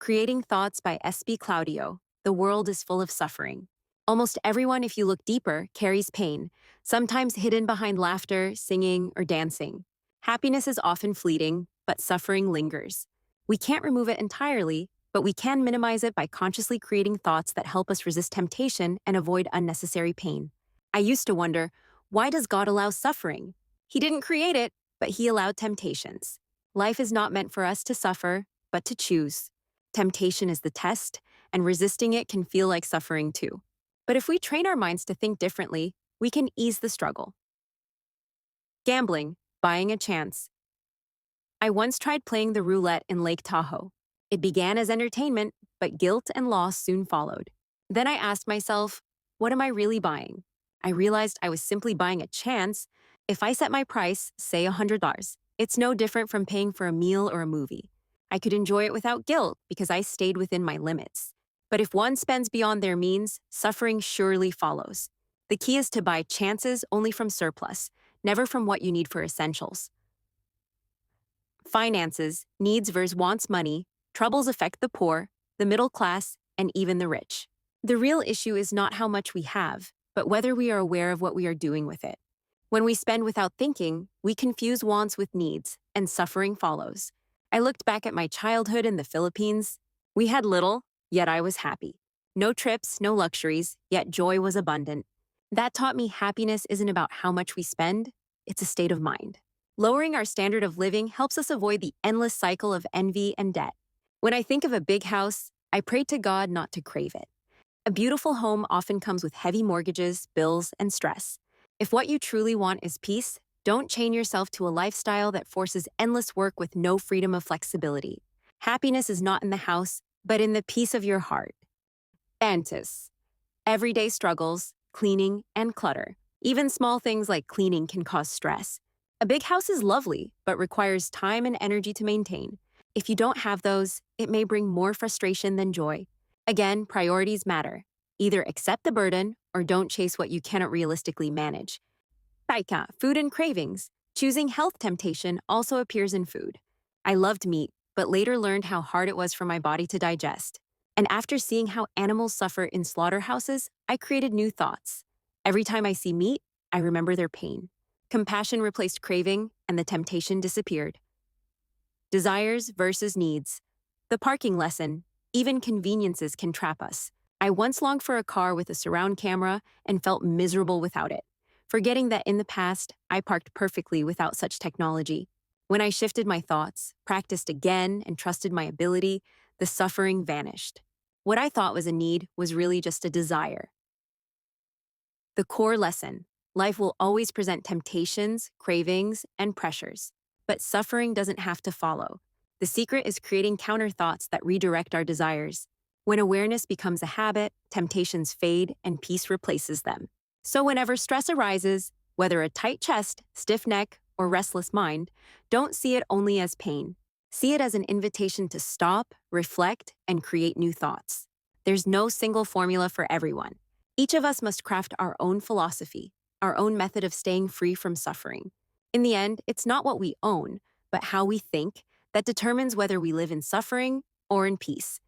Creating Thoughts by Espie Claudio. The world is full of suffering. Almost everyone, if you look deeper, carries pain, sometimes hidden behind laughter, singing, or dancing. Happiness is often fleeting, but suffering lingers. We can't remove it entirely, but we can minimize it by consciously creating thoughts that help us resist temptation and avoid unnecessary pain. I used to wonder, why does God allow suffering? He didn't create it, but He allowed temptations. Life is not meant for us to suffer, but to choose. Temptation is the test, and resisting it can feel like suffering too. But if we train our minds to think differently, we can ease the struggle. Gambling, buying a chance. I once tried playing the roulette in Lake Tahoe. It began as entertainment, but guilt and loss soon followed. Then I asked myself, what am I really buying? I realized I was simply buying a chance. If I set my price, say $100, it's no different from paying for a meal or a movie. I could enjoy it without guilt because I stayed within my limits. But if one spends beyond their means, suffering surely follows. The key is to buy chances only from surplus, never from what you need for essentials. Finances, needs versus wants money, troubles affect the poor, the middle class, and even the rich. The real issue is not how much we have, but whether we are aware of what we are doing with it. When we spend without thinking, we confuse wants with needs, and suffering follows. I looked back at my childhood in the Philippines. We had little, yet I was happy. No trips, no luxuries, yet joy was abundant. That taught me happiness isn't about how much we spend, it's a state of mind. Lowering our standard of living helps us avoid the endless cycle of envy and debt. When I think of a big house, I pray to God not to crave it. A beautiful home often comes with heavy mortgages, bills, and stress. If what you truly want is peace, don't chain yourself to a lifestyle that forces endless work with no freedom of flexibility. Happiness is not in the house, but in the peace of your heart. Antis. Everyday struggles, cleaning, and clutter. Even small things like cleaning can cause stress. A big house is lovely, but requires time and energy to maintain. If you don't have those, it may bring more frustration than joy. Again, priorities matter. Either accept the burden or don't chase what you cannot realistically manage. Taika, food and cravings. Choosing health temptation also appears in food. I loved meat, but later learned how hard it was for my body to digest. And after seeing how animals suffer in slaughterhouses, I created new thoughts. Every time I see meat, I remember their pain. Compassion replaced craving, and the temptation disappeared. Desires versus needs. The parking lesson. Even conveniences can trap us. I once longed for a car with a surround camera and felt miserable without it, forgetting that in the past, I parked perfectly without such technology. When I shifted my thoughts, practiced again, and trusted my ability, the suffering vanished. What I thought was a need was really just a desire. The core lesson. Life will always present temptations, cravings, and pressures. But suffering doesn't have to follow. The secret is creating counter thoughts that redirect our desires. When awareness becomes a habit, temptations fade and peace replaces them. So whenever stress arises, whether a tight chest, stiff neck, or restless mind, don't see it only as pain. See it as an invitation to stop, reflect, and create new thoughts. There's no single formula for everyone. Each of us must craft our own philosophy, our own method of staying free from suffering. In the end, it's not what we own, but how we think that determines whether we live in suffering or in peace.